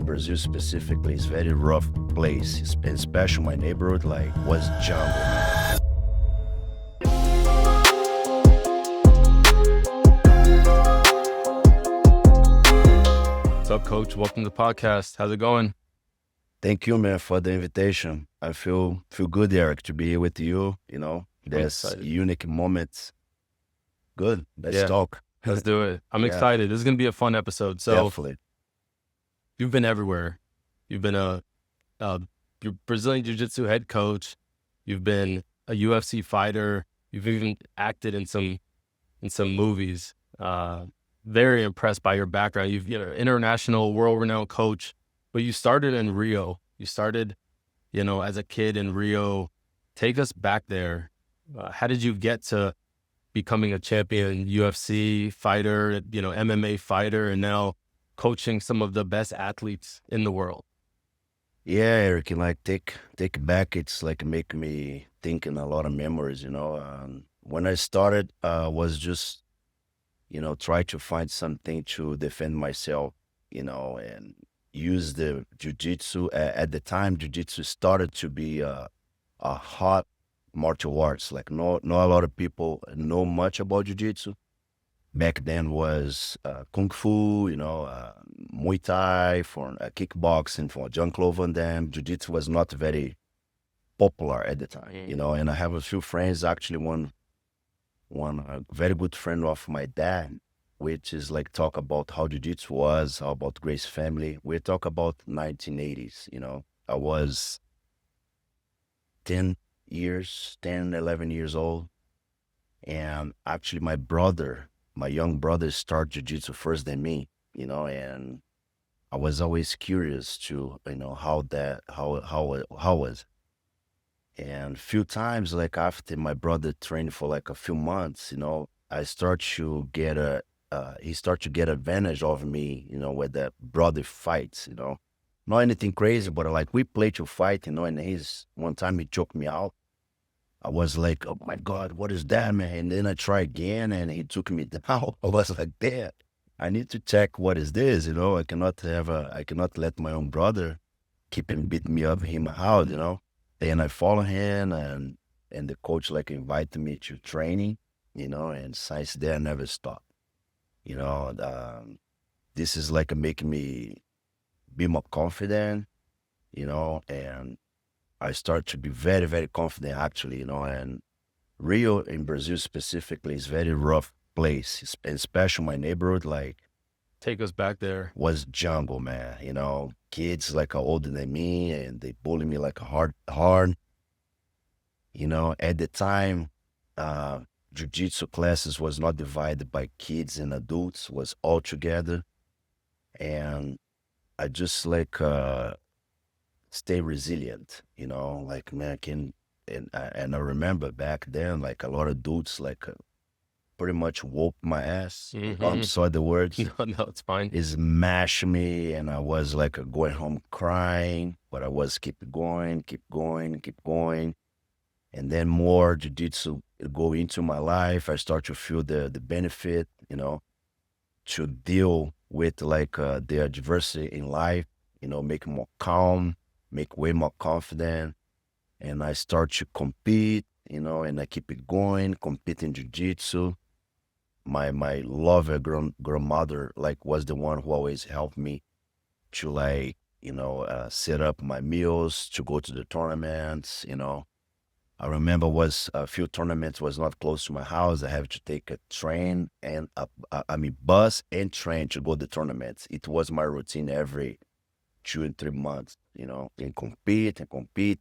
Brazil specifically is very rough place, especially my neighborhood, like was jungle. What's up, Coach? Welcome to the podcast. How's it going? Thank you, man, for the invitation. I feel good, Eric, to be here with you. There's excited. unique moments. Good. Let's talk. Let's do it. I'm Yeah. excited. This is going to be a fun episode. So Definitely. you've been everywhere. You've been you're Brazilian Jiu-Jitsu head coach. You've been a UFC fighter. You've even acted in some movies. Very impressed by your background. You're international, world-renowned coach, but you started in Rio. You started, as a kid in Rio. Take us back there. How did you get to becoming a champion UFC fighter, MMA fighter, and now coaching some of the best athletes in the world? Yeah, Eric, like take back. It's like make me think in a lot of memories. When I started, was just try to find something to defend myself. And use the jiu-jitsu. At the time, jiu-jitsu started to be a hot martial arts. Like not a lot of people know much about jiu-jitsu. Back then was kung fu, Muay Thai, for kickboxing, for Jean-Claude Van Damme. Jiu-jitsu was not very popular at the time, and I have a few friends, actually one very good friend of my dad, which is like talk about how jiu-jitsu was, how about Grace family. We talk about 1980s, I was 11 years old. And actually my young brother started jiu-jitsu first than me, and I was always curious to, how it was. And few times, like after my brother trained for like a few months, I start to get he start to get advantage of me, with the brother fights, not anything crazy, but like we play to fight, and one time he choked me out. I was like, oh my God, what is that, man? And then I try again and he took me down. I was like, Dad, I need to check what is this, I cannot let my own brother keep him beat me up in my house, And I follow him and the coach like invited me to training, and since then I never stopped. This is like making me be more confident, and I start to be very, very confident actually, and Rio in Brazil specifically is very rough place, especially my neighborhood, like Take us back there. was jungle, man. Kids like are older than me and they bully me like hard. At the time, jiu-jitsu classes was not divided by kids and adults, was all together. And I just like stay resilient, like man, and I remember back then, like a lot of dudes like pretty much whooped my ass. I'm sorry the words. No, it's fine. Is mash me, and I was like going home crying, but I was keep going. And then more jiu-jitsu go into my life. I start to feel the benefit, to deal with like the adversity in life, make more calm, make way more confident. And I start to compete, and I keep it going, compete in jiu-jitsu. My lover grandmother like was the one who always helped me to like, set up my meals, to go to the tournaments, I remember was a few tournaments was not close to my house. I have to take a train and bus and train to go to the tournaments. It was my routine every 2 and 3 months, and compete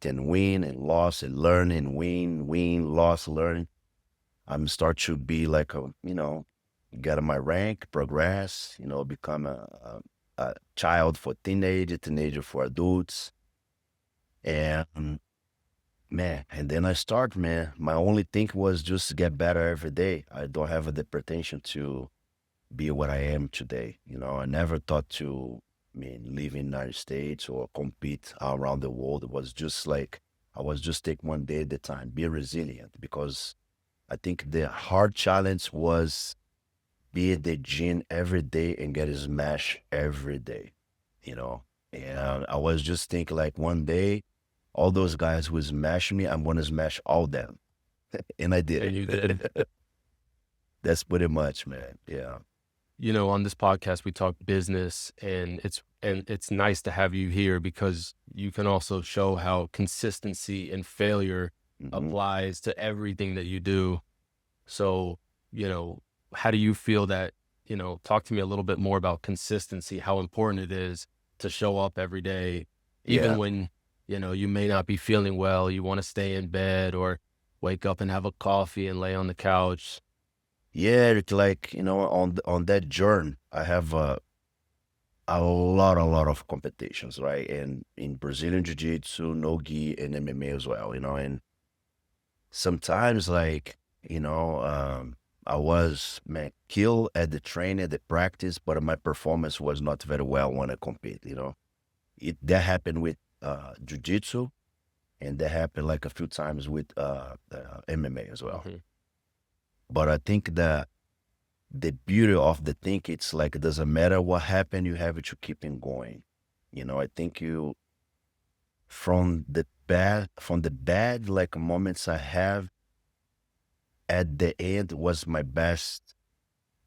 and win and loss and learn and win, loss, learn. I'm start to be like get my rank, progress, become a child for teenager for adults. And man, and then I start, man. My only thing was just to get better every day. I don't have the pretension to be what I am today. I never thought to live in the United States or compete around the world. It was just like, I was just take one day at a time, be resilient, because I think the hard challenge was be at the gym every day and get smashed every day, And I was just thinking like one day, all those guys who smash me, I'm gonna smash all them. And I did And you did. it. That's pretty much, man. Yeah. You know, on this podcast, we talk business, and it's nice to have you here because you can also show how consistency and failure Hmm. applies to everything that you do. So, you know, how do you feel that, talk to me a little bit more about consistency, how important it is to show up every day, even Yeah. when, you may not be feeling well, you want to stay in bed or wake up and have a coffee and lay on the couch. Yeah, it's like, on that journey, I have a lot of competitions, right? And in Brazilian Jiu-Jitsu, no-gi, and MMA as well, and sometimes like, I was, man, killed at the training, at the practice, but my performance was not very well when I compete. That happened with Jiu-Jitsu, and that happened like a few times with MMA as well. Mhm. But I think that the beauty of the thing, it's like it doesn't matter what happened, you have to keep it going. I think you from the bad like moments I have at the end was my best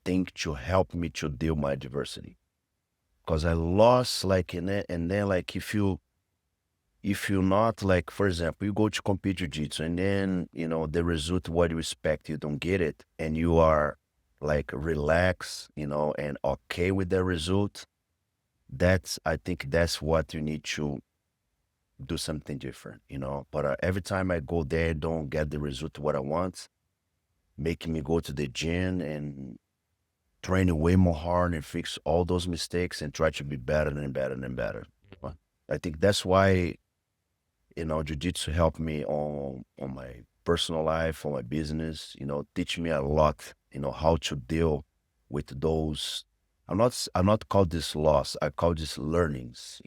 thing to help me to deal my adversity. Because I lost like in it, and then like if you not like, for example, you go to compete jiu-jitsu and then the result what you expect, you don't get it, and you are like relaxed, and okay with the result. I think that's what you need to do something different. But every time I go there, don't get the result what I want, making me go to the gym and train way more hard and fix all those mistakes and try to be better and better and better. But I think that's why jiu-jitsu helped me on my personal life, on my business, teach me a lot, how to deal with those. I'm not called this loss. I call this learnings.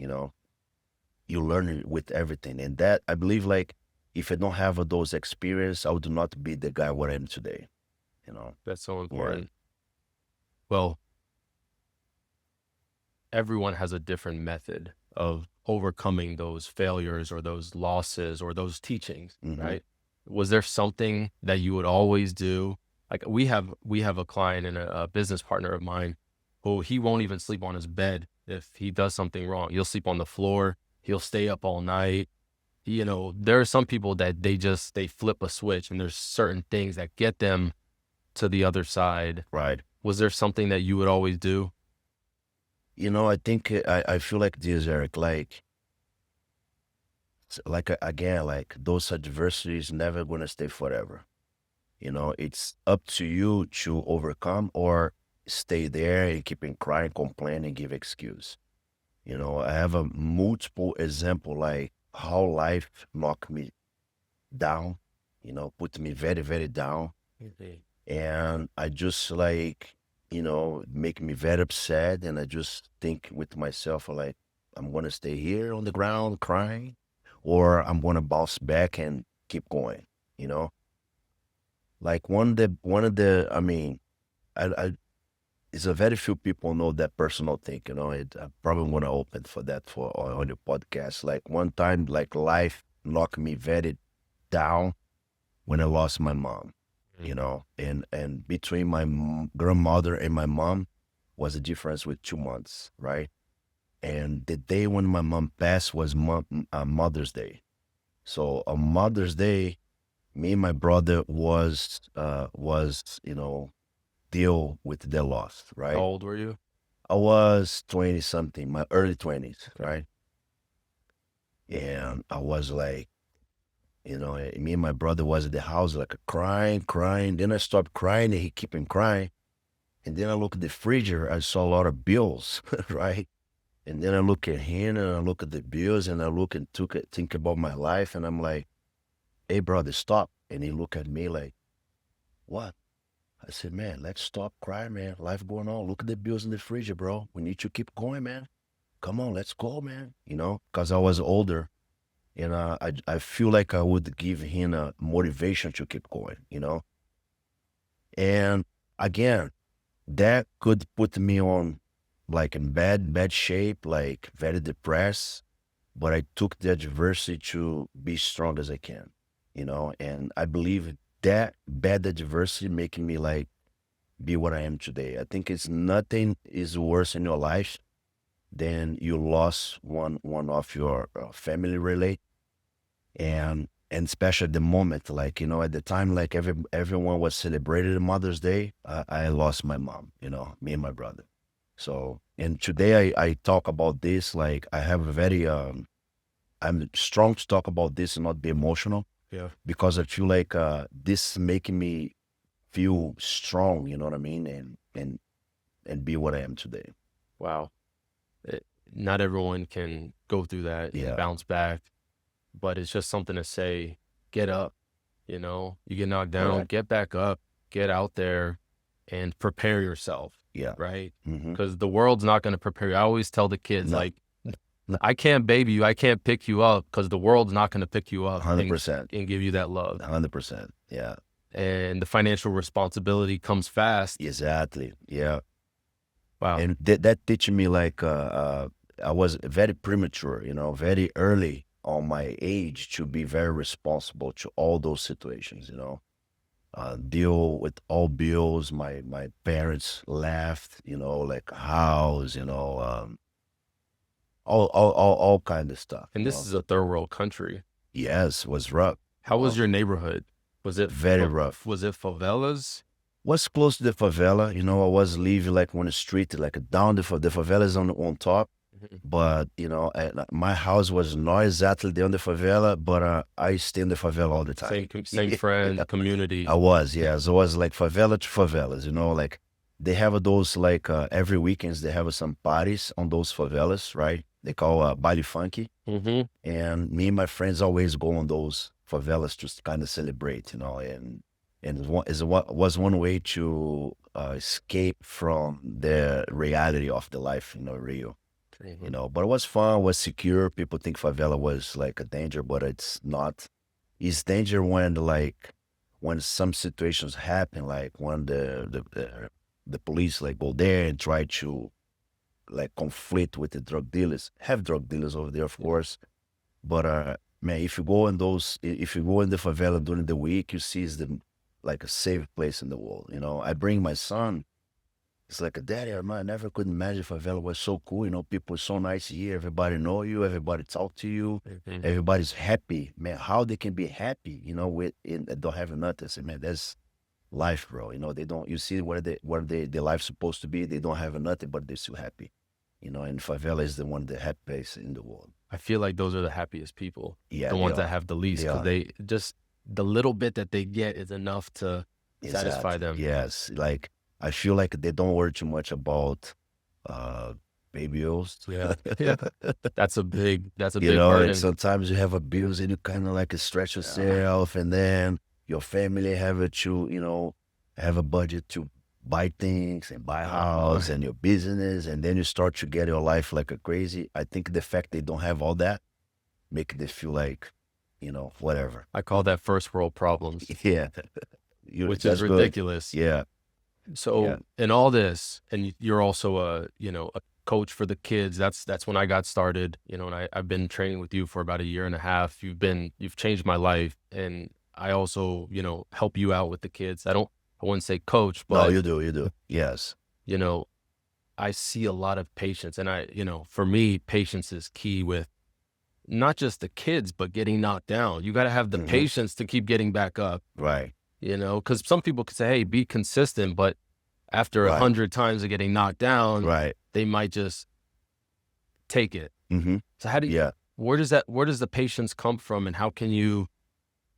You learn it with everything. And that I believe like if I don't have those experience, I would not be the guy what I am today, you know. That's so Yeah. important. Well, everyone has a different method of overcoming those failures or those losses or those teachings, Hmm. right? Was there something that you would always do? Like we have a client and a business partner of mine who he won't even sleep on his bed if he does something wrong. He'll sleep on the floor. He'll stay up all night. There are some people that they flip a switch and there's certain things that get them to the other side. Right. Was there something that you would always do? I think I feel like this, Eric, like again, like those adversities never gonna stay forever. It's up to you to overcome or stay there and keep on crying, complain, and give excuse. I have a multiple example like how life knocked me down, put me very, very down. Mhm. And I just like, make me very upset. And I just think with myself, like, I'm gonna stay here on the ground crying, or I'm gonna bounce back and keep going, you know? Like one of the I mean, I it's a very few people know that personal thing, I probably want to open for that for on your podcast. Like one time, like life knocked me very down when I lost my mom, Mhm. and between my grandmother and my mom was a difference with 2 months, right? And the day when my mom passed was Mother's Day. So on Mother's Day, me and my brother was deal with the loss, How right? old were you? I was 20 something, my early 20s, Okay. right? And I was like, me and my brother was at the house like crying, crying. Then I stopped crying and he keeping crying. And then I look at the freezer, I saw a lot of bills, right? And then I look at him and I look at the bills and I look and think about my life and I'm like, hey brother, stop. And he looked at me like, what? I said, man, let's stop crying, man. Life going on. Look at the bills in the freezer, bro. We need to keep going, man. Come on, let's go, man. Because I was older and I feel like I would give him a motivation to keep going. And again, that could put me on like in bad shape, like very depressed, but I took the adversity to be strong as I can, you know, and I believe that bad adversity making me like be what I am today. I think it's nothing is worse in your life than you lost one of your family relate, and especially at the moment, like, you know, at the time, like everyone was celebrated Mother's Day. I lost my mom, you know, me and my brother. So, and today I talk about this, like I have a very, I'm strong to talk about this and not be emotional, Yeah. because I feel like this making me feel strong, you know what I mean? And be what I am today. Wow. It, not everyone can go through that and Yeah. bounce back, but it's just something to say, get up, you know, you get knocked down, Correct. get back up, get out there and prepare yourself, Yeah. right? Mm-hmm. Because the world's not going to prepare you. I always tell the kids, No, like, no, I can't baby you, I can't pick you up because the world's not going to pick you up 100%. and give you that love. 100%. Yeah. And the financial responsibility comes fast. Exactly. Yeah. Wow. And that teaching me like I was very premature, you know, very early on my age to be very responsible to all those situations, you know. Deal with all bills. My parents left, you know, like a house, you know, all kind of stuff, And you this know. is a third world country. Yes, was rough. How was Well, your neighborhood? Was it very rough. was it favelas? Was close to the favela, you know. I was living like on the street, like down the favela is on top. Mhm. But you know, my house was not exactly there on the favela, but I stay in the favela all the time. Same friend, community. I was, yes, I was like favela to favelas, you know, like they have those like every weekends they have some parties on those favelas, right? They call baile funky, Mm-hmm. and me and my friends always go on those favelas to kind of celebrate, you know, and was one way to escape from the reality of the life, you know, Rio, you know. But it was fun, was secure. People think favela was like a danger, but it's not. It's danger when like when some situations happen, like when the police like go there and try to like conflict with the drug dealers. Have drug dealers over there, of course, but man, if you go in those, if you go in the favela during the week, you see it's the like a safe place in the world. You know, I bring my son. It's like a daddy, man. I never could imagine favela was so cool. You know, people are so nice here. Everybody know you. Everybody talk to you. Mm-hmm. Everybody's happy, man. How they can be happy, you know, with don't have nothing. I say, man, that's life, bro. You know, they don't. You see what their life's supposed to be. They don't have nothing, but they're still happy. You know, and favela is the one the happy place in the world. I feel like those are the happiest people, Yeah, the they ones that are. have the least, They because are. they just the little bit that they get is enough to satisfy Exactly. them. Yes. Like I feel like they don't worry too much about baby bills. Yeah, yeah. That's a big You know, and burden. sometimes you have a bills and you kind of like stretch yourself, and then your family have it to, you know, have a budget to buy things and buy a house and your business, and then you start to get your life like a crazy. I think the fact they don't have all that make they feel like, you know, whatever. I call that first world problems, Yeah, which that's is good. ridiculous. Yeah, So yeah. in all this, and you're also a, you know, a coach for the kids. That's when I got started, you know, and I've been training with you for about a year and a half. You've changed my life. And I also, you know, help you out with the kids. I wouldn't say coach, No, but you do. Yes. you know, I see a lot of patience, and you know, for me, patience is key with not just the kids, but getting knocked down. You got to have the Hmm. patience to keep getting back up, Right. you know, because some people could say, hey, be consistent, but after Right. 100 times of getting knocked down, Right. they might just take it. Hmm. So how do you, Yeah. where does the patience come from, and how can you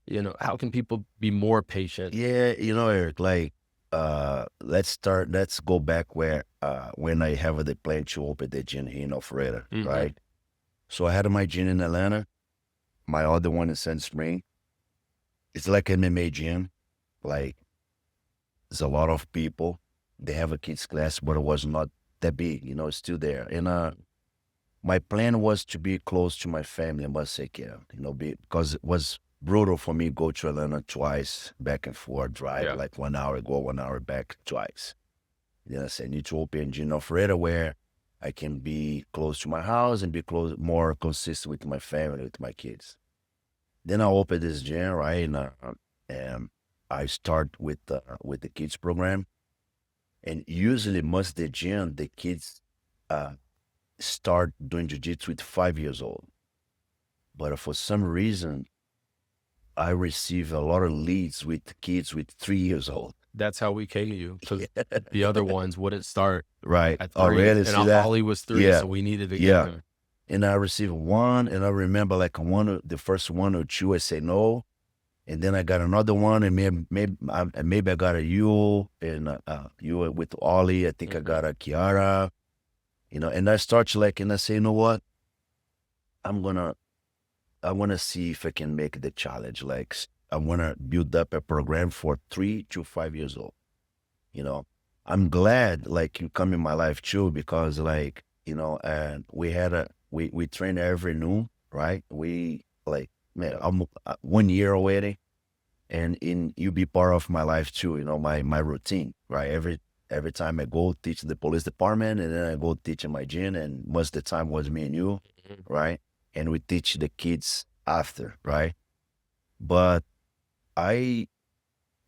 know, how can people be more patient? Yeah, you know, Eric, like let's go back where when I have the plan to open the gym here in Alpharetta, Hmm. right? So I had my gym in Atlanta, my other one in Sand Spring. It's like MMA gym. Like there's a lot of people. They have a kids class, but it was not that big, you know, it's still there. And my plan was to be close to my family. I must say, yeah, you know, because it was brutal for me go to Atlanta twice, back and forth, drive Yeah. like 1 hour, go 1 hour back twice. Then I said, I need to open in Alpharetta where I can be close to my house and be more consistent with my family, with my kids. Then I opened this gym, right? And I start with the kids program. And usually most the gym, the kids uh, start doing jiu-jitsu with 5 years old. But for some reason, I receive a lot of leads with kids with 3 years old. That's how we came to you, because the other ones wouldn't start Right. at Oh, 3, really? and See that? Ollie was 3, Yeah. so we needed to get Yeah. there. And I received one, and I remember like the first one or two, I say no. And then I got another one, and maybe I got a you, and you with Ollie. I think I got a Kiara, and I start like, and I say, you know what? I want to see if I can make the challenge. Like, I want to build up a program for 3 to 5 years old. I'm glad like you come in my life too, because like, and we train every noon, right? We like, man, I'm 1 year already, and you be part of my life too, my routine, right? Every time I go teach the police department, and then I go teach in my gym, and most of the time was me and you, right? And we teach the kids after, right? But I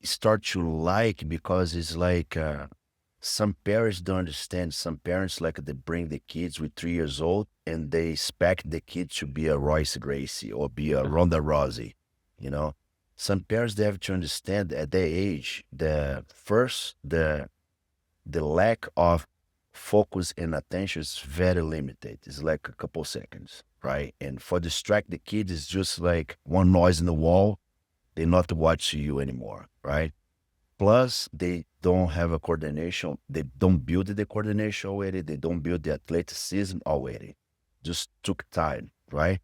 start to like, because it's like some parents don't understand. Some parents like they bring the kids with 3 years old, and they expect the kid to be a Royce Gracie or be a Ronda Rousey. Some parents, they have to understand at their age, the lack of focus and attention is very limited. It's like a couple seconds, right? And for distract the kids, it's just like one noise in the wall. They not watch you anymore, right? Plus, they don't have a coordination. They don't build the coordination already. They don't build the athleticism already. Just took time, right?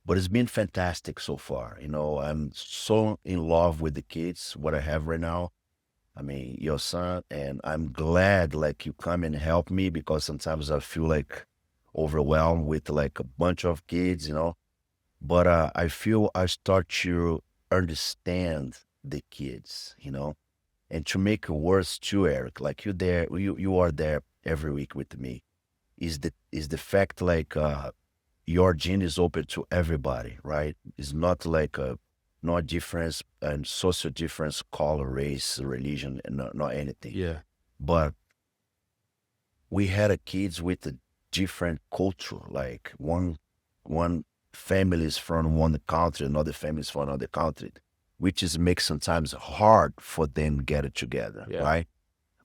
But it's been fantastic so far. I'm so in love with the kids, what I have right now. I mean, your son, and I'm glad like you come and help me, because sometimes I feel like overwhelmed with like a bunch of kids. But I feel I start to understand the kids. And to make it worse too, Eric, like you are there every week with me, is the fact like your gene is open to everybody, right? It's not like a not difference and social difference, color, race, religion, and not anything. Yeah. But we had a kids with a different culture, like one family is from one country, another family is from another country, which is makes sometimes hard for them get it together, Yeah. right?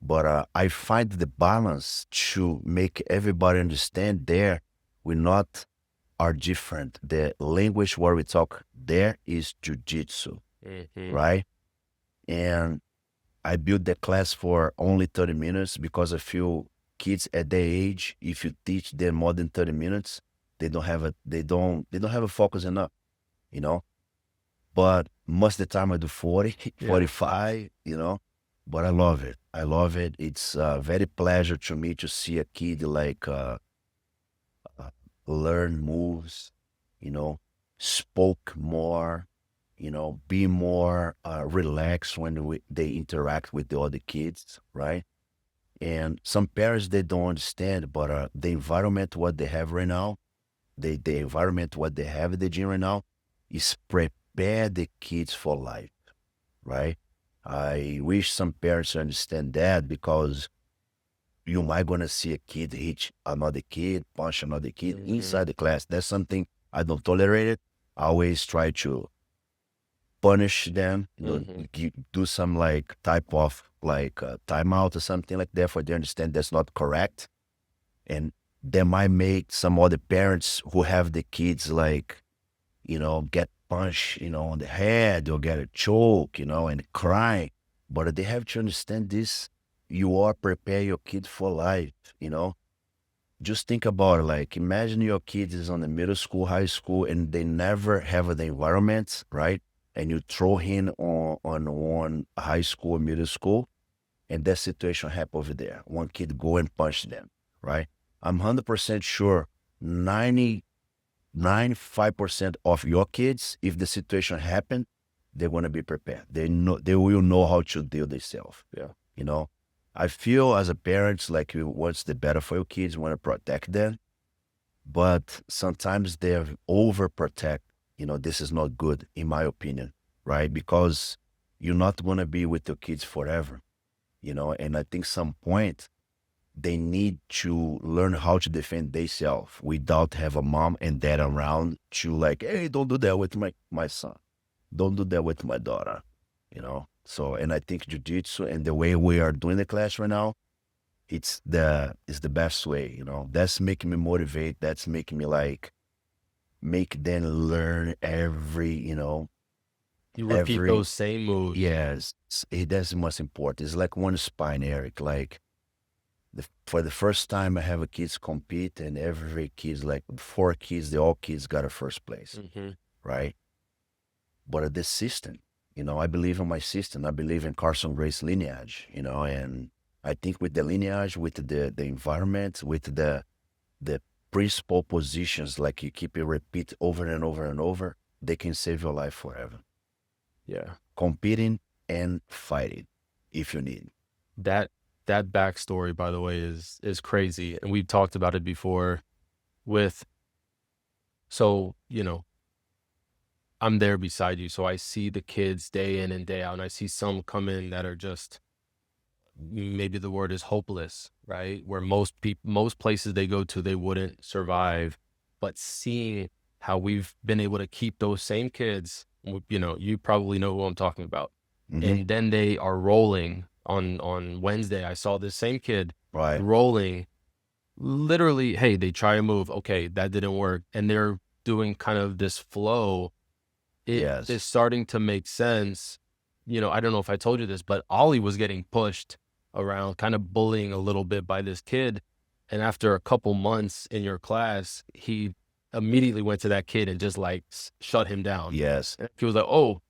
But I find the balance to make everybody understand there we not are different. The language where we talk there is jiu-jitsu, right? And I built the class for only 30 minutes, because I feel kids at their age, if you teach them more than 30 minutes, they don't have a focus enough, you know. But most of the time I do 40, Yeah. 45, but I love it. I love it. It's a very pleasure to me to see a kid like learn moves, spoke more, be more relaxed when they interact with the other kids, right? And some parents, they don't understand, but the environment what they have right now, the environment what they have at the gym right now is prepare the kids for life, right? I wish some parents understand that, because you might gonna see a kid hit another kid, punch another kid inside the class. That's something I don't tolerate it. I always try to punish them, do some like type of like timeout or something like that, for they understand that's not correct. And they might make some other parents who have the kids like, get punched, on the head, or get a choke, and cry. But they have to understand this. You are prepare your kid for life, Just think about it. Like, imagine your kid is on the middle school, high school, and they never have the environment, right? And you throw him on one high school, middle school, and that situation happen over there. One kid go and punch them, right? I'm 100% sure 95% of your kids, if the situation happen, they're gonna be prepared. They will know how to deal themselves. Yeah. I feel as a parent, like you wants the better for your kids, want to protect them, but sometimes they overprotect. This is not good, in my opinion, right? Because you're not going to be with your kids forever, and I think some point they need to learn how to defend themselves without have a mom and dad around to like, hey, don't do that with my son. Don't do that with my daughter. So, and I think jujitsu and the way we are doing the class right now, is the best way. That's making me motivate. That's making me like make them learn You repeat every those same moves. yes. That's the most important. It's like one spine, Eric. Like for the first time, I have a kids compete, and every kids like 4 kids, they all kids got a first place, Hmm. right? But this system, I believe in my system. I believe in Carson Grace lineage, and I think with the lineage, with the environment, with the principal positions, like you keep it repeat over and over and over, they can save your life forever. Yeah. Competing and fighting if you need. That that backstory, by the way, is crazy. And we've talked about it before with so, I'm there beside you. So I see the kids day in and day out, and I see some come in that are just maybe the word is hopeless, right? Where most places they go to, they wouldn't survive. But seeing how we've been able to keep those same kids, you probably know who I'm talking about. Hmm. And then they are rolling on Wednesday. I saw this same kid Right. rolling literally, hey, they try a move. Okay, that didn't work. And they're doing kind of this flow. It is Yes. starting to make sense. I don't know if I told you this, but Ollie was getting pushed around, kind of bullying a little bit by this kid. And after a couple months in your class, he immediately went to that kid and just like shut him down. Yes. He was like, oh,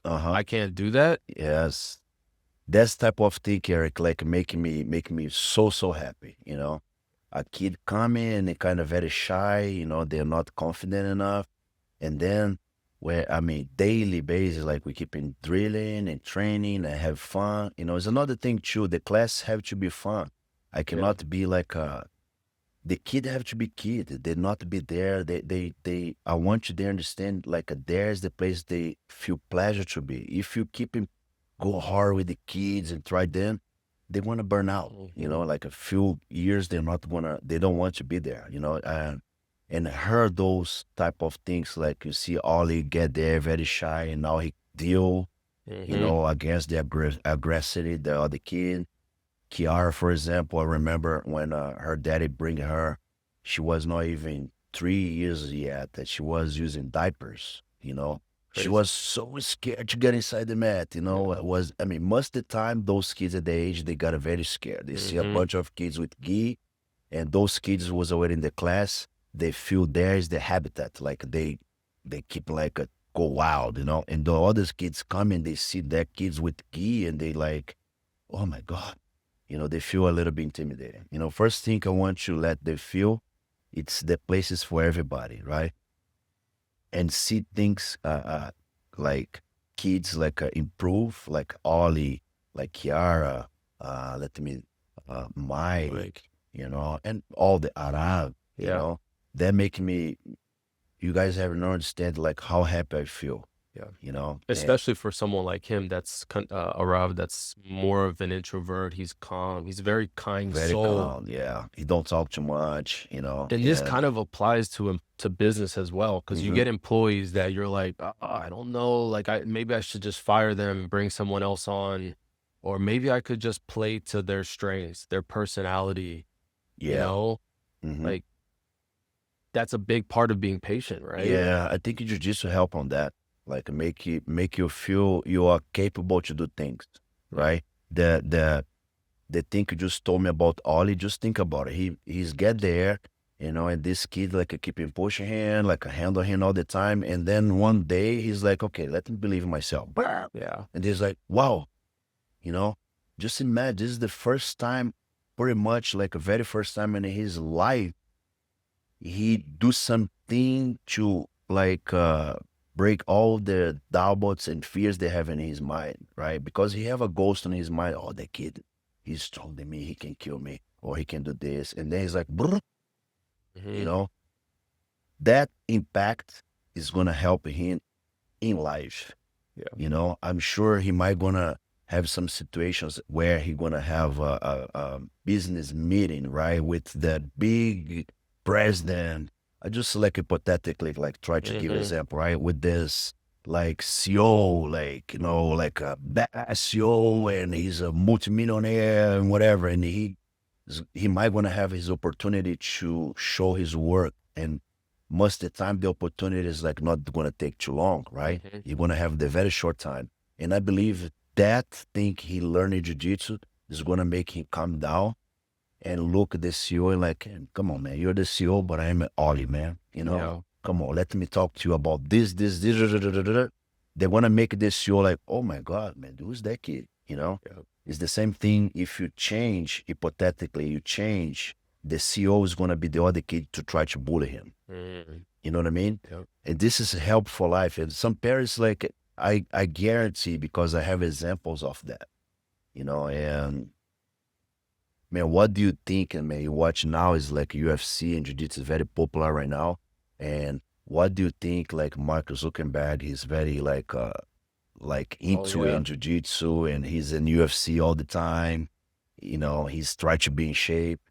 Uh-huh. I can't do that. Yes. That's type of thing, Eric, like making me so happy. A kid coming and they kind of very shy, they're not confident enough. And then where I mean daily basis, like we keep in drilling and training and have fun. It's another thing too. The class have to be fun. I Yeah. cannot be like the kid have to be kid. They not be there. They I want you to understand like there's the place they feel pleasure to be. If you keep him go hard with the kids and try them, they want to burn out. Hmm. Like a few years they don't want to be there. And heard those type of things like you see Ollie get there very shy and now he deal, Hmm. against the aggressivity the other kid. Kiara, for example, I remember when her daddy bring her, she was not even 3 years yet, that she was using diapers. She Crazy. was so scared to get inside the mat, Yeah. I mean, most of the time, those kids at the age, they got very scared. They see a Hmm. bunch of kids with gi, and those kids was already in the class. They feel there is the habitat, like they keep like go wild. And the other kids come and they see their kids with gi, and they like, oh my God, they feel a little bit intimidating. First thing I want to let them feel, it's the places for everybody, right? And see things like kids like improve, like Ollie, like Kiara, let me, Mike, Like, and all the Arab, yeah. that make me, you guys have no understand like how happy I feel, Yeah. and Especially for someone like him that's Arav, that's more of an introvert. He's calm. He's a very kind very soul. calm. Yeah. He don't talk too much. And this And kind of applies to business as well, because you mhm, get employees that you're like, I don't know, like maybe I should just fire them, bring someone else on, or maybe I could just play to their strengths, their personality, you yeah. know? Hmm. Like that's a big part of being patient, right? Yeah, I think jiu-jitsu help on that. Like make you feel you are capable to do things, Yeah. right? The thing you just told me about Ollie, just think about it. He's get there, and this kid like keep him pushing him, like handle him all the time. And then one day he's like, okay, let me believe in myself. Bam! Yeah. And he's like, wow, you know, just imagine this is the first time, pretty much like a very first time in his life he do something to like break all the doubts and fears they have in his mind, right? Because he have a ghost in his mind. Oh, the kid. he's stronger than me, he can kill me, or he can do this. And then he's like, brr, you know, that impact is gonna help him in life. Yeah. You know, I'm sure he might gonna have some situations where he gonna have a business meeting, right, with that big president. I just like hypothetically, like try to give an example, right, with this like CEO, like, you know, like a badass CEO, and he's a multimillionaire and whatever, and he might gonna have his opportunity to show his work, and most of the time the opportunity is like not gonna take too long, right? You're gonna have the very short time. And I believe that thing he learned in jiu-jitsu is gonna make him calm down and look at the CEO and like, come on, man, you're the CEO, but I'm an Ollie, man. You know, Yeah. come on, let me talk to you about this. They want to make this CEO like, oh my God, man, who's that kid? You know, Yeah. it's the same thing. If you change, hypothetically, you change, the CEO is going to be the other kid to try to bully him. You know what I mean? Yep. And this is help for life. And some parents, like, I guarantee, because I have examples of that, you know, and man, what do you think? And man, you watch now is like UFC and jiu-jitsu is very popular right now. And what do you think? Like Mark Zuckerberg, he's very like into yeah. in jiu-jitsu, and he's in UFC all the time. You know, he's trying to be in shape.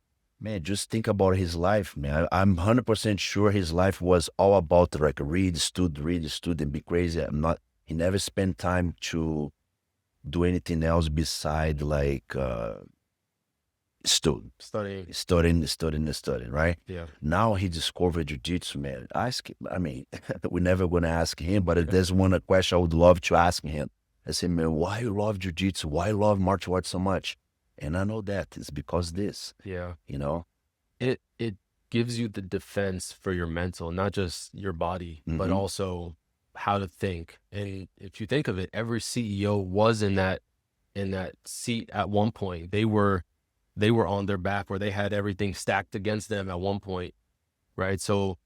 Man, just think about his life, man. I'm 100% sure his life was all about like read, stud, and be crazy. He never spent time to do anything else beside like studying, right? Yeah. Now he discovered jiu-jitsu, man. I mean, we're never going to ask him, but if there's one question I would love to ask him. I say, man, why you love jiu-jitsu? Why you love martial arts so much? And I know that it's because this, Yeah. you know? It gives you the defense for your mental, not just your body, but also how to think. And if you think of it, every CEO was in that seat at one point. They were on their back, where they had everything stacked against them at one point, right? So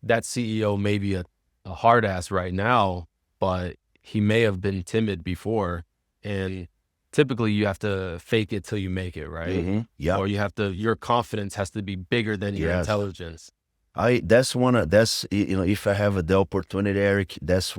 that CEO may be a hard ass right now, but he may have been timid before. And typically you have to fake it till you make it, right? Yeah. Or your confidence has to be bigger than your Yes. intelligence. That's you know, if I have the opportunity, Eric, that's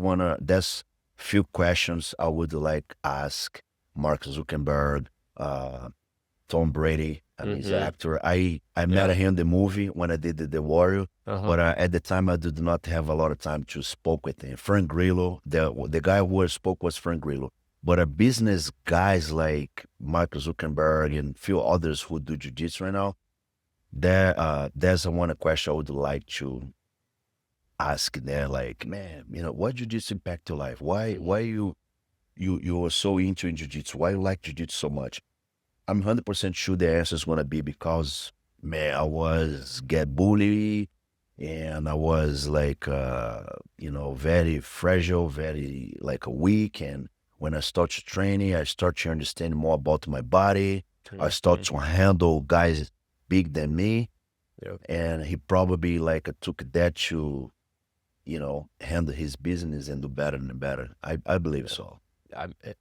few questions I would like ask Mark Zuckerberg, Tom Brady. I mean, he's an actor. I met him in the movie when I did the Warrior, but at the time I did not have a lot of time to spoke with him. Frank Grillo, the guy who I spoke was Frank Grillo. But a business guys like Mark Zuckerberg and few others who do jiu-jitsu right now, there's one question I would like to ask there. Like, man, you know, what jiu-jitsu impact your life? Why you are so into in jiu-jitsu? Why you like jiu-jitsu so much? I'm 100% sure the answer is gonna be because, man, I was get bullied, and I was like, you know, very fragile, very like weak. And when I start training, I start to understand more about my body. I start to handle guys big than me. Yep. And he probably like took that to, you know, handle his business and do better and better. I believe so.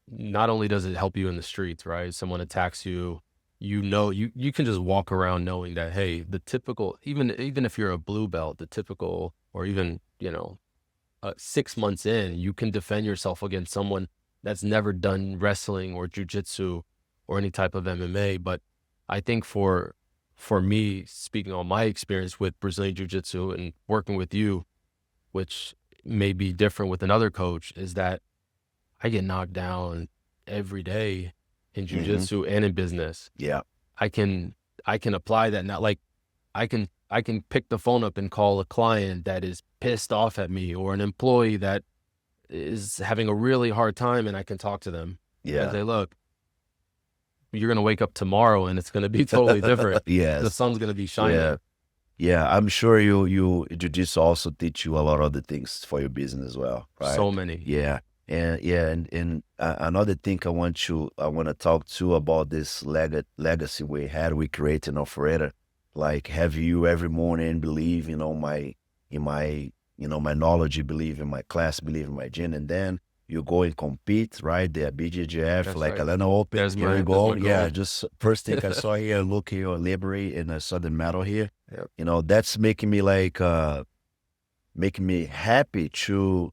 Not only does it help you in the streets, right? Someone attacks you, you know, you can just walk around knowing that, hey, the typical, even if you're a blue belt, the typical, or even, you know, 6 months in, you can defend yourself against someone that's never done wrestling or jujitsu or any type of MMA. But I think for me, speaking on my experience with Brazilian jiu-jitsu and working with you, which may be different with another coach, is that I get knocked down every day in jiu-jitsu and in business. Yeah. I can apply that now. Like I can pick the phone up and call a client that is pissed off at me, or an employee that is having a really hard time, and I can talk to them. Yeah. And say, look, you're going to wake up tomorrow and it's going to be totally different. Yes. The sun's going to be shining. Yeah. Yeah. I'm sure you jiu-jitsu also teach you a lot of other things for your business as well, right? So many. Yeah. And another thing I want to talk to about this legacy we create in Alpharetta. Like, have you every morning believe, you know, my knowledge, you believe in my class, believe in my gym, and then you go and compete, right? The BJJF, That's like right. Atlanta Open. There's Here you my go. Yeah, goal. just first thing I saw here, look here, Liberty, and I saw the medal here. Yep. You know, that's making me like, making me happy to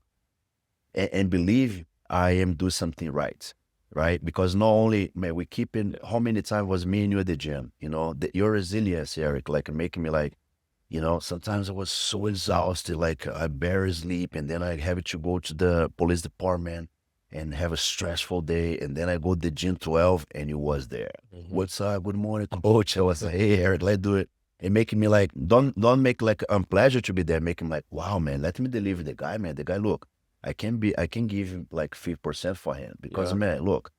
and believe I am doing something right, right? Because not only, man, we keep in, how many times was me and you at the gym, you know, your resilience, Eric, like making me like, you know, sometimes I was so exhausted, like I barely sleep, and then I have to go to the police department and have a stressful day, and then I go to the gym 12, and you was there. What's up? Good morning, coach. I was like, hey, Eric, let's do it. And making me like, don't make like unpleasure to be there. Make him like, wow, man, let me deliver the guy, man. The guy, look, I can give him like 50% for him because, Yeah. man, look,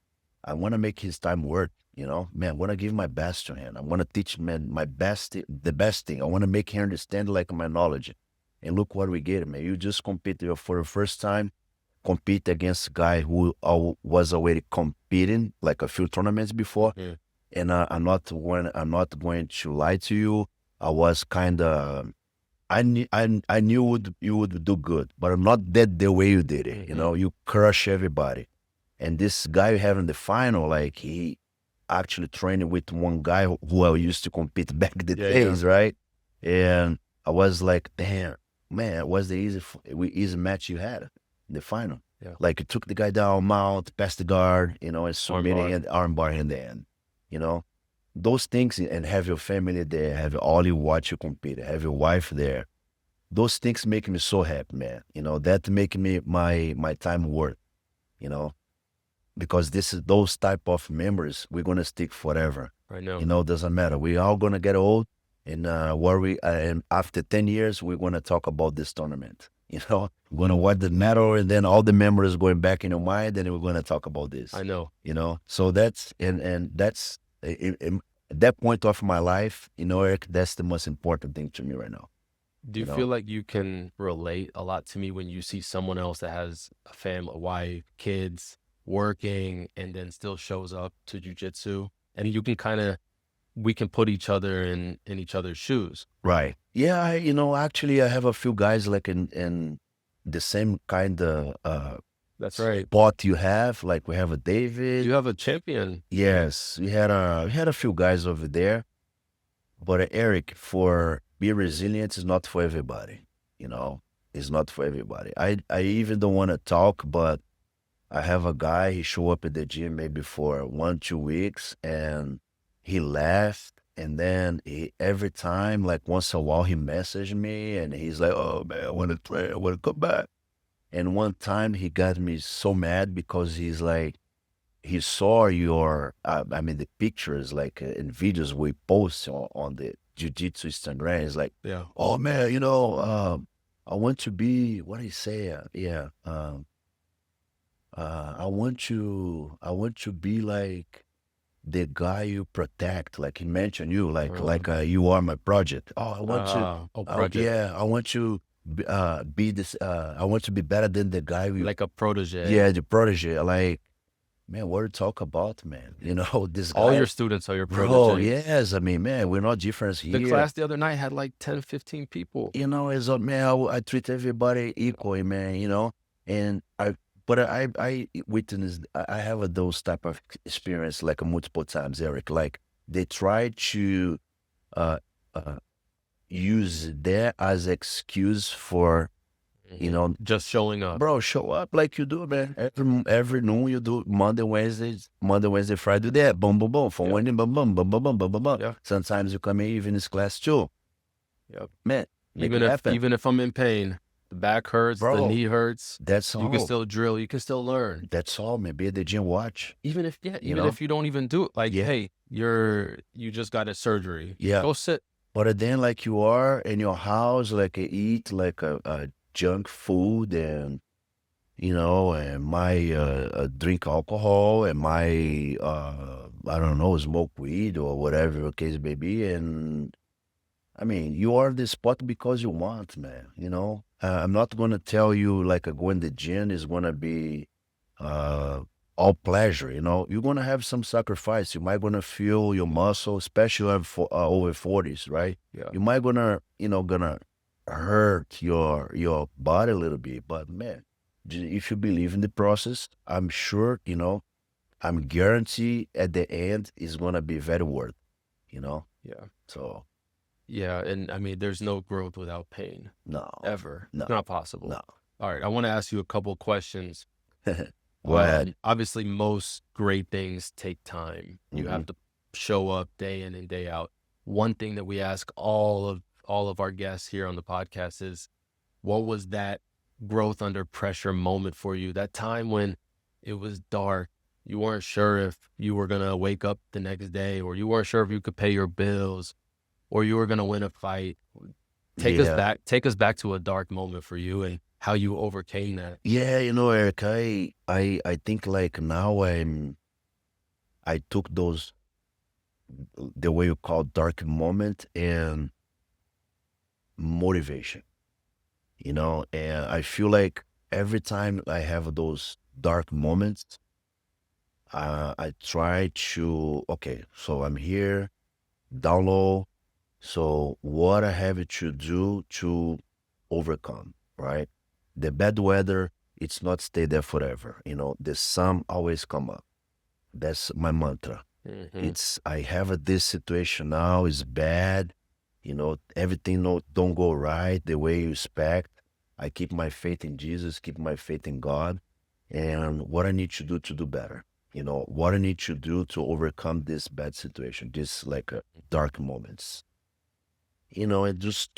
I want to make his time worth, you know, man, I want to give my best to him. I want to teach man my best, the best thing. I want to make him understand like my knowledge. And look what we get, man. You just compete for the first time, compete against a guy who was already competing like a few tournaments before. Yeah. And I'm not going to lie to you. I was kind of, I knew you would do good, but not that the way you did it. You know, you crush everybody. And this guy you have in the final, like he actually trained with one guy who I used to compete back the days, right? And I was like, damn, man, it was the easy match you had in the final. Yeah. Like you took the guy down, mount, past the guard, you know, and submitting and arm bar in the end, you know. Those things, and have your family there, have all you watch you compete, have your wife there. Those things make me so happy, man. You know, that make me my time worth, you know, because this is those type of memories we're gonna stick forever. I know. You know, doesn't matter. We all gonna get old, and and after 10 years, we're gonna talk about this tournament. You know, we're gonna watch the medal, and then all the memories going back in your mind, and we're gonna talk about this. I know. You know, so that's and that's at that point of my life, you know, Eric, that's the most important thing to me right now. Do you You know? feel like you can relate a lot to me when you see someone else that has a family, a wife, kids, working, and then still shows up to jujitsu? And you can we can put each other in each other's shoes. Right. Yeah, you know, actually, I have a few guys like in the same kind of That's right. spot you have. Like we have a David. You have a champion. Yes, we had a few guys over there. But Eric, for be resilient is not for everybody. You know, it's not for everybody. I even don't want to talk, but I have a guy. He show up at the gym maybe for 1-2 weeks, and he left. And then every time, like once in a while, he messaged me, and he's like, "Oh man, I want to play. I want to come back." And one time, he got me so mad because he's like, he saw your, I mean, the pictures like and videos we post on the jiu-jitsu Instagram. It's like, Yeah. oh man, you know, I want to be, what do you say? Yeah. I want to be like the guy you protect. Like he mentioned you, like you are my project. Oh, I want to, project. yeah, I want to be this, I want to be better than the guy. Like a protege. Yeah, the protege. Like, man, what to talk about, man? You know, this guy. All your students are your proteges. Bro, yes. I mean, man, we're not different here. The class the other night had like 10, 15 people. You know, as a man, I treat everybody equally, man, you know, and I witnessed, I have those type of experience like multiple times, Eric. Like they try to uh, uh, use that as excuse for, you know, just showing up. Bro, show up like you do, man. Every noon you do Monday, Wednesday, Friday, there. Boom, boom, boom. From Wednesday, boom, boom, boom, boom, boom, boom, boom, boom. Yeah. Sometimes you come in evening's class too. Yep. Man, make Even it if happen. even if I'm in pain, the back hurts, the Bro, knee hurts. That's all. You can still drill. You can still learn. That's all, man. Be at the gym, watch. Even if know? if you don't even do it, like, Yeah. hey, you just got a surgery. Yeah. Go sit. But then, like you are in your house, like eat like a junk food, and you know, and my drink alcohol, and my I don't know, smoke weed or whatever the case may be. And I mean, you are the spot because you want, man. You know, I'm not gonna tell you like going to the gym is gonna be all pleasure. You know, you're gonna have some sacrifice. You might gonna feel your muscle, especially over 40s, right? Yeah. You might gonna hurt your body a little bit, but man, if you believe in the process, I'm sure, I'm guarantee at the end is gonna be very worth, you know. Yeah. So Yeah. And I mean, there's no growth without pain, no, ever. no, It's not possible. no. All right. I want to ask you a couple questions. Go ahead. Obviously, most great things take time. You Hmm. have to show up day in and day out. One thing that we ask all of our guests here on the podcast is, what was that growth under pressure moment for you? That time when it was dark, you weren't sure if you were gonna wake up the next day, or you weren't sure if you could pay your bills, or you were gonna win a fight. Yeah, Take us back to a dark moment for you and how you overcame that. yeah. Eric, I think like now I took those the way you call dark moment and motivation. And I feel like every time I have those dark moments, I try to, okay, so I'm here, down low. So what I have to do to overcome, right? The bad weather, it's not stay there forever. The sun always come up. That's my mantra. Hmm. I have this situation now, is bad. Everything don't go right the way you expect. I keep my faith in Jesus, keep my faith in God, and what I need to do better. What I need to do to overcome this bad situation, this like dark moments. It just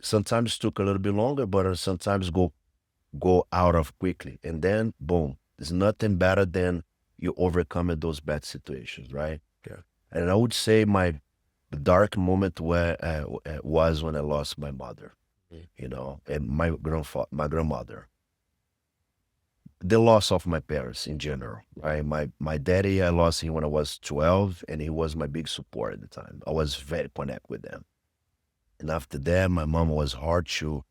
sometimes took a little bit longer, but sometimes go out of quickly, and then boom, there's nothing better than you overcoming those bad situations, right? Yeah. And I would say my dark moment where was when I lost my mother, Mhm. and my grandmother. The loss of my parents in general, right? My daddy, I lost him when I was 12, and he was my big support at the time. I was very connect with them. And after that, my mom was hard to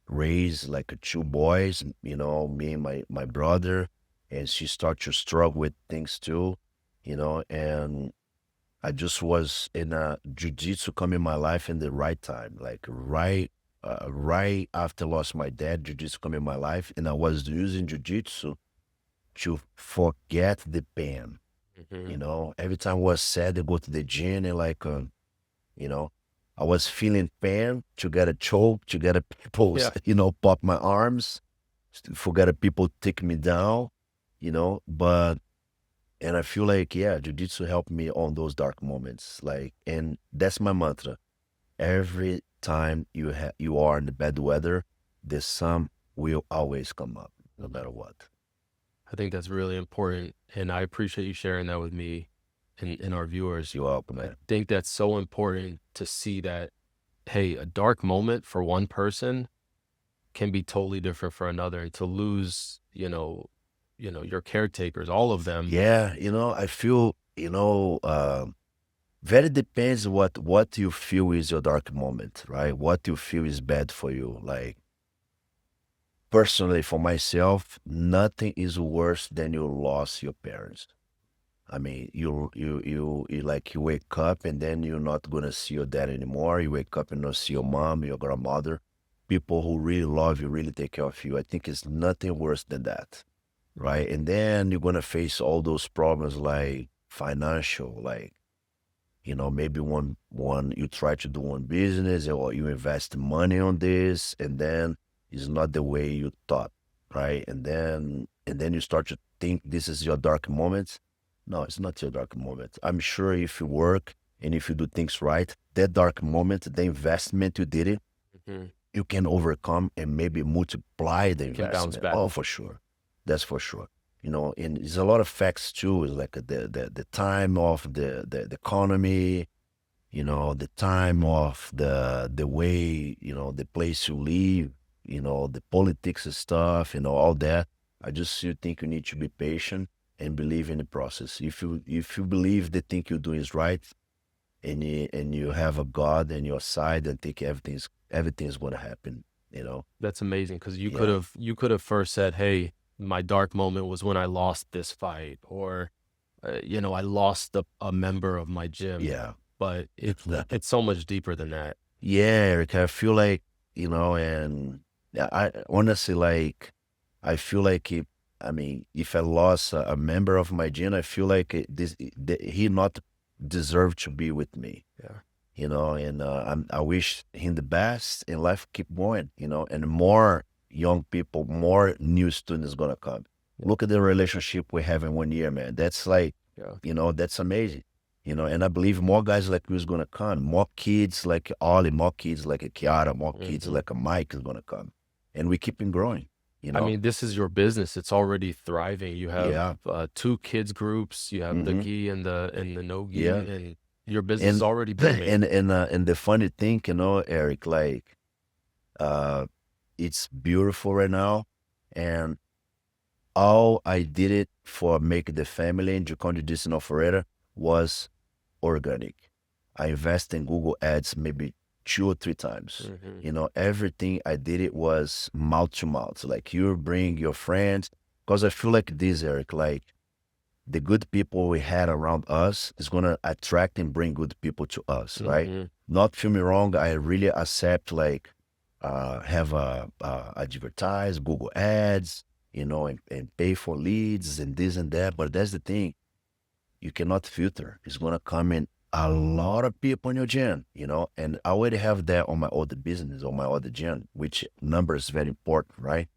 raise, like two boys, me and my brother, and she started to struggle with things too, and I just was in a jiu-jitsu come in my life in the right time, like right after I lost my dad, jiu-jitsu come in my life, and I was using jiu-jitsu to forget the pain. Hmm. Every time I was sad, I go to the gym and like, you know, I was feeling pain to get a choke, to get a people, Yeah. pop my arms, forget a people take me down, but and I feel like, yeah, jujitsu helped me on those dark moments. Like, and that's my mantra. Every time you are in the bad weather, the sun will always come up, no matter what. I think that's really important, and I appreciate you sharing that with me and our viewers. You up, I man. think that's so important to see that, hey, a dark moment for one person can be totally different for another, and to lose, your caretakers, all of them. Yeah, I feel, very depends what you feel is your dark moment, right? What you feel is bad for you. Like personally, for myself, nothing is worse than you lost your parents. I mean, you like you wake up and then you're not gonna see your dad anymore. You wake up and not see your mom, your grandmother, people who really love you, really take care of you. I think it's nothing worse than that, right? And then you're gonna face all those problems like financial, like maybe one you try to do one business or you invest money on this, and then it's not the way you thought, right? And then you start to think this is your dark moment. No, it's not your dark moment. I'm sure if you work and if you do things right, that dark moment, the investment you did it, Mhm. you can overcome and maybe multiply the You can bounce investment. back. Oh, for sure. That's for sure. And there's a lot of facts too. It's like the time of the economy, the time of the way, the place you live, the politics and stuff, all that. I just still think you need to be patient and believe in the process. If you believe the thing you're doing is right, and you have a God on your side, I think everything's gonna happen. That's amazing, because you could Yeah, have you could have first said, "Hey, my dark moment was when I lost this fight," or I lost a member of my gym. yeah. But it's so much deeper than that. Yeah, Eric, I feel like, and yeah, I honestly like I feel like if I lost a member of my gym, I feel like he not deserved to be with me. Yeah. And I wish him the best and life keep going, and more young people, more new students gonna come. Yeah. Look at the relationship we have in 1 year, man. That's like, Yeah. that's amazing. And I believe more guys like you is gonna come, more kids like Ollie, more kids like a Kiara, more kids like a Mike is gonna come. And we keep on growing, I mean, this is your business. It's already thriving. You have Yeah. 2 kids groups. You have the hmm gi and the no gi, Yeah. and your business is And already booming. and the funny thing, Eric, like uh it's beautiful right now. And all I did it for make the family in Jucão Jiu-Jitsu in Alpharetta was organic. I invest in Google Ads maybe 2 or 3 times. Everything I did it was mouth to mouth. Like you bring your friends, because I feel like this, Eric, like the good people we had around us is gonna attract and bring good people to us, right? Not feel me wrong, I really accept like have advertise Google Ads, and pay for leads and this and that. But that's the thing, you cannot filter. It's gonna come in a lot of people in your gym, and I already have that on my other business, on my other gym, which number is very important, right?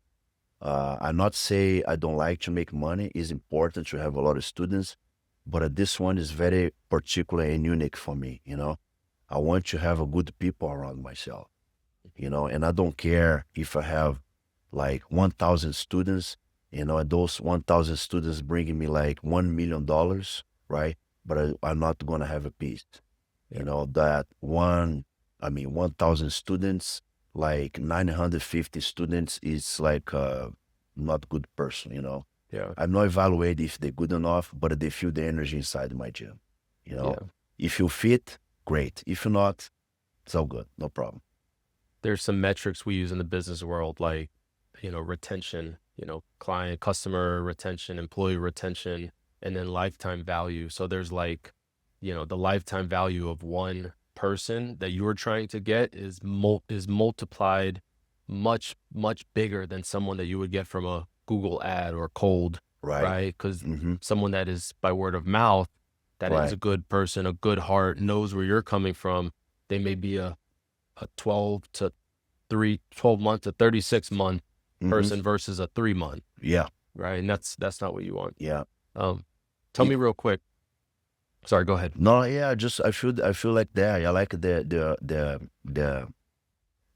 I not say I don't like to make money. It's important to have a lot of students, but this one is very particular and unique for me. I want to have a good people around myself. And I don't care if I have like 1,000 students, and those 1,000 students bringing me like $1 million, right? But I'm not gonna have a peace. That 1,000 students, like 950 students is like not good person. Yeah. I'm not evaluating if they're good enough, but they feel the energy inside my gym. Yeah. If you fit, great. If you're not, it's all good, no problem. There's some metrics we use in the business world, like, retention, customer retention, employee retention, and then lifetime value. So there's like, the lifetime value of one person that you're trying to get is multiplied much, much bigger than someone that you would get from a Google ad or cold, Right. right? Because Mm-hmm. someone that is by word of mouth, that is Right. a good person, a good heart, knows where you're coming from. They may be a 12 to 36 month person versus a 3 month, Yeah. right? And that's not what you want. Yeah. Tell me real quick. Sorry, go ahead. No, yeah, just I feel like that. I like the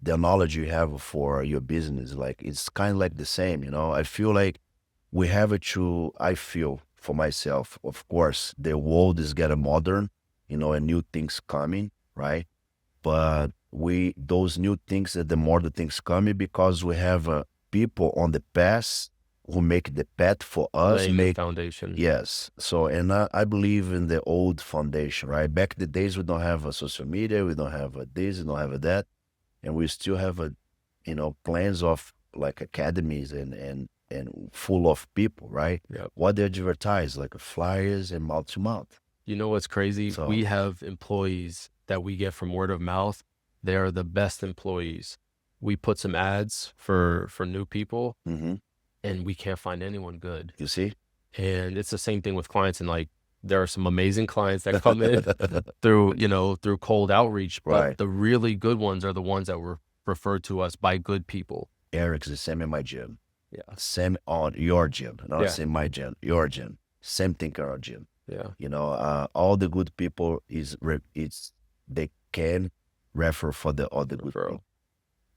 knowledge you have for your business. Like it's kind of like the same. I feel like we have it to. I feel for myself. Of course, the world is getting modern, and new things coming, right? But those new things, the more the things coming, because we have people on the past who make the path for us. Laying the foundation. Yes. So, and I believe in the old foundation, right? Back the days we don't have a social media, we don't have a this, we don't have a that, and we still have plans of like academies and full of people, right? Yep. What they advertise, like flyers and mouth to mouth. You know what's crazy? So- We have employees that we get from word of mouth. They are the best employees. We put some ads for new people, Mm-hmm. and we can't find anyone good. You see? And it's the same thing with clients. And like, there are some amazing clients that come in through cold outreach, but Right. the really good ones are the ones that were referred to us by good people. Eric's the same in my gym. Yeah. Same on your gym, not Yeah. same my gym, your gym. Same thing in our gym. Yeah. All the good people they can refer for the other good Referral. people.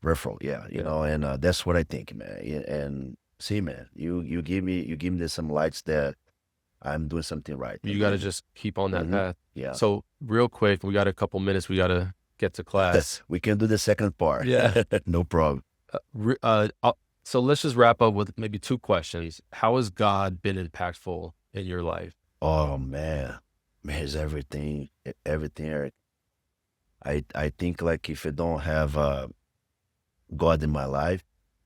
Referral, yeah, Yeah. and that's what I think, man. And see, man, you give me some lights that I'm doing something right. You got to just keep on that Mhm. path. Yeah. So real quick, we got a couple minutes. We got to get to class. We can do the second part. Yeah. No problem. So let's just wrap up with maybe 2 questions. How has God been impactful in your life? Oh man, it's everything, Eric. I think like if I don't have God in my life,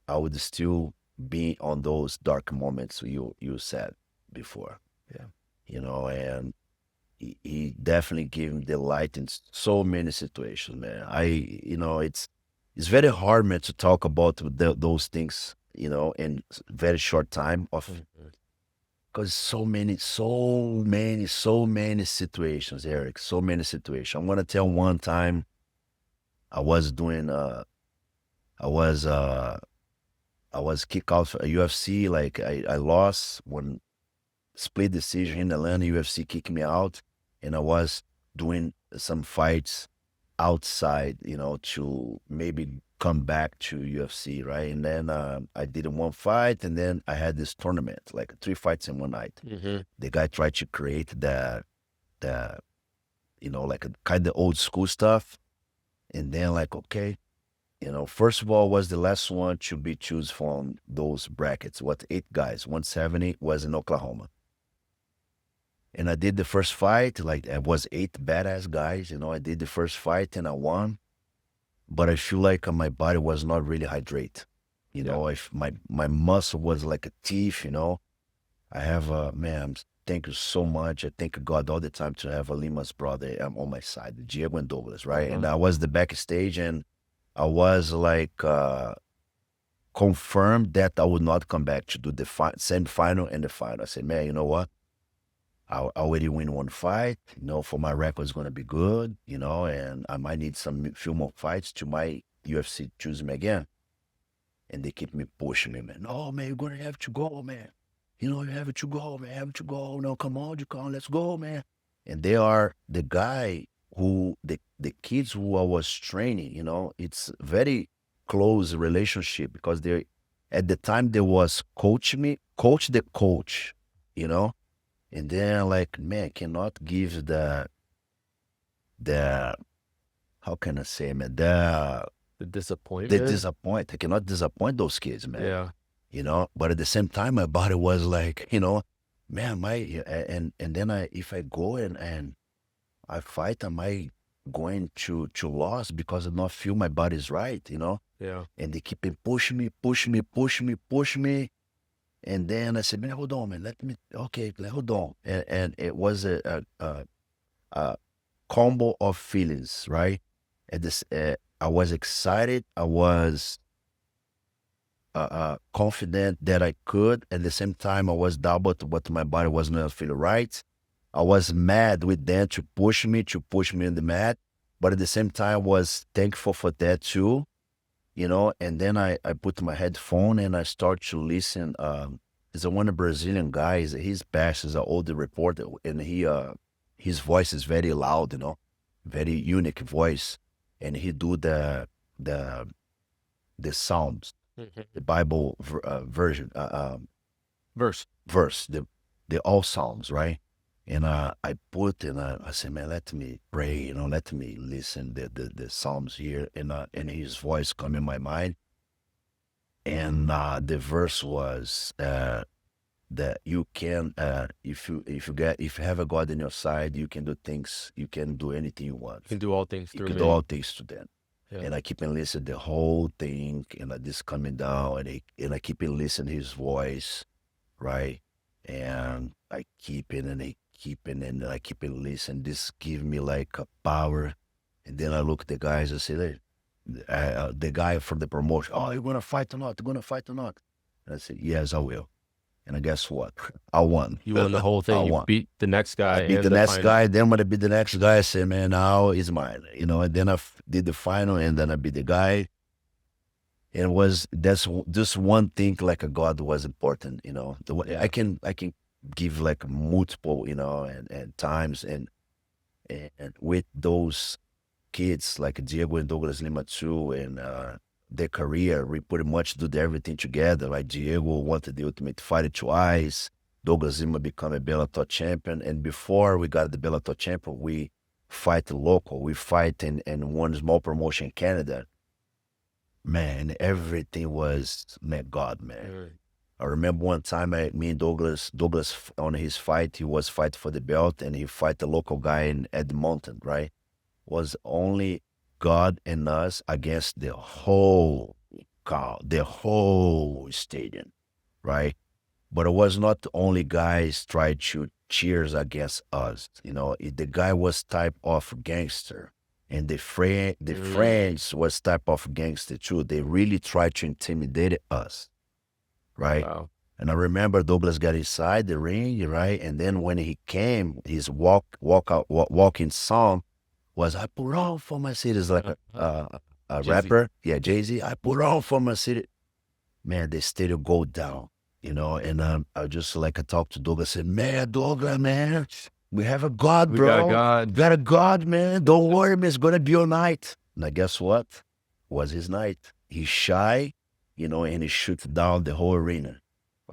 I would still be on those dark moments you said before. Yeah. And he definitely gave me the light in so many situations, man. It's very hard, man, to talk about those things, you know, in very short time of, because so many situations, Eric, so many situations. I'm gonna tell one time I was doing, I was, uh, I was kicked out of a UFC, like I lost one split decision in Atlanta, UFC kicked me out, and I was doing some fights outside, you know, to maybe come back to UFC, right? And then I did one fight, and then I had this tournament, like 3 fights in one night. The guy tried to create the you know, like a kind of old school stuff, and then like, okay, you know, first of all, was the last one to be choose from those brackets. What, 8 guys, 170 was in Oklahoma. And I did the first fight, like it was 8 badass guys, you know, I did the first fight and I won. But I feel like my body was not really hydrated. You know, if my muscle was like a thief, you know. I have man, thank you so much. I thank God all the time to have a Lima's brother on my side, Diego and Douglas, right? And I was the backstage and I was like confirmed that I would not come back to do the semi-final and the final. I said, man, you know what? I already win one fight, you know, for my record is going to be good, you know, and I might need few more fights to my UFC choose me again. And they keep me pushing me, man. No, man, you're going to have to go, man. You know, you have to go, man, have to go. No, come on, Jucão, let's go, man. And they are the guy who, the kids who I was training, you know, it's very close relationship because they, at the time they was coach the coach, you know. And then like, man, cannot give the how can I say, man, the disappoint. I cannot disappoint those kids, man. Yeah. You know, but at the same time, my body was like, you know, man, and then if I go and I fight, am I going to lose because I not feel my body's right, you know? Yeah. And they keep pushing me. And then I said, man, hold on, man. Hold on. And it was a combo of feelings, right? At this, I was excited. I was confident that I could. At the same time, I was double but my body was not feeling right. I was mad with them to push me in the mat. But at the same time, I was thankful for that too. You know, and then I put my headphone and I start to listen. There's one Brazilian guy, his past is an older reporter, and his voice is very loud, you know, very unique voice, and he do the Psalms, the Bible version, Verse. the all Psalms, right? And I put and I said, man, let me pray, you know, let me listen the Psalms here, and his voice come in my mind. And the verse was that you can, if you have a God in your side, you can do things, you can do anything you want. You can do all things You through can me. do all things to them. Yeah. And I keep on listening the whole thing, and I just coming down, and I keep on listening his voice, right? And I keep it and I keep it and I keep it listening. This give me like a power. And then I look at the guys and say, hey, the guy from the promotion, oh, you're gonna fight or not? You're gonna fight or not? And I said, yes, I will. And guess what? I won. You won the whole thing. I You won. beat the next guy. I beat and the next final. guy. Then when I beat the next guy, I said, man, now it's mine. You know, and then I did the final, and then I beat the guy. And that's just one thing, like a God was important, you know. I can give like multiple, you know, and times and with those kids like Diego and Douglas Lima too, and their career, we pretty much did everything together. Like Diego wanted the Ultimate Fighter twice, Douglas Lima become a Bellator champion, and before we got the Bellator champion, we fight local. We fight in one small promotion in Canada. Man, everything was, man, God, man. I remember one time, me and Douglas on his fight, he was fighting for the belt, and he fight the local guy in Edmonton, right? Was only God and us against the whole stadium, right? But it was not only guys try to cheers against us. You know, the guy was type of gangster, and the friends was type of gangster too. They really tried to intimidate us. right? Wow. And I remember Douglas got inside the ring, right? And then when he came, his walking song was "I put on for my city." It's like a Jay-Z. rapper, yeah, Jay-Z. I put on for my city. Man, the stadium go down, you know. And I just like I talked to Douglas, said, "Man, Douglas, man, we have a God, We got bro. God. Got a God, man. Don't worry, man. It's gonna be your night." Now, guess what? Was his night. He's shy, you know, and he shoots down the whole arena.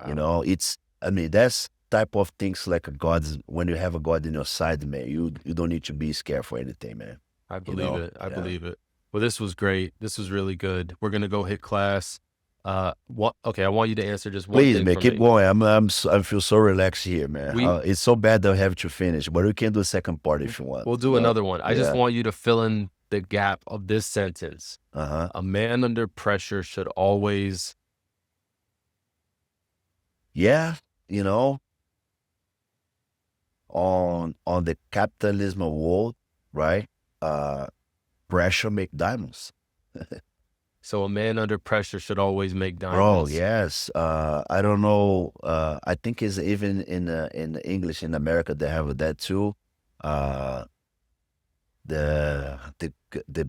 You Wow. know, I mean, that's type of things like a God's, when you have a God in your side, man, you don't need to be scared for anything, man. I You believe know? it. I Yeah. believe it. Well, this was great. This was really good. We're gonna go hit class. What? Okay, I want you to answer just one Please, thing man, for keep me. going. I feel so relaxed here, man. We It's so bad that I have to finish, but we can do a second part if you want. we'll do No? another one. I just Yeah. want you to fill in the gap of this sentence. Uh-huh. A man under pressure should always. Yeah, you know, on the capitalism world, right? Uh Pressure make diamonds. So a man under pressure should always make Bro, diamonds. yes. I don't know. I think it's even in English in America they have that too. Uh, the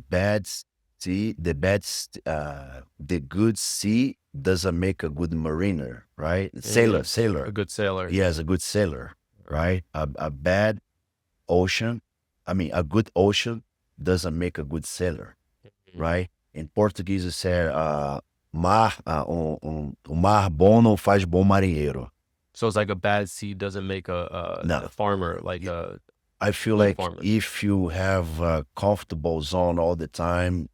bad sea, the good sea doesn't make a good mariner, right? Sailor, A sailor. good sailor. Yes, a good sailor, right? A bad ocean, I mean, a good ocean doesn't make a good sailor, Mhm. right? Em português isso é o mar bom não faz bom marinheiro. So it's like a bad seed doesn't make a No, farmer, like y- a I feel good like farmer. if you have a comfortable zone all the time,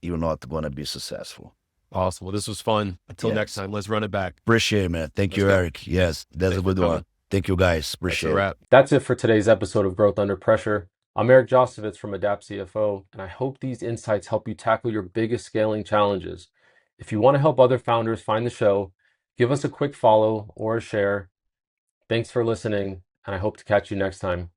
you're not gonna be successful. Awesome. Well, this was fun. Until next Yes. time, let's run it back. Appreciate it, man. Thank Let's you, go. Eric. Yes, that's a Thanks for good one. coming. Thank you, guys. That's a Appreciate it. wrap. That's it for today's episode of Growth Under Pressure. I'm Eric Josovitz from Adapt CFO, and I hope these insights help you tackle your biggest scaling challenges. If you want to help other founders find the show, give us a quick follow or a share. Thanks for listening, and I hope to catch you next time.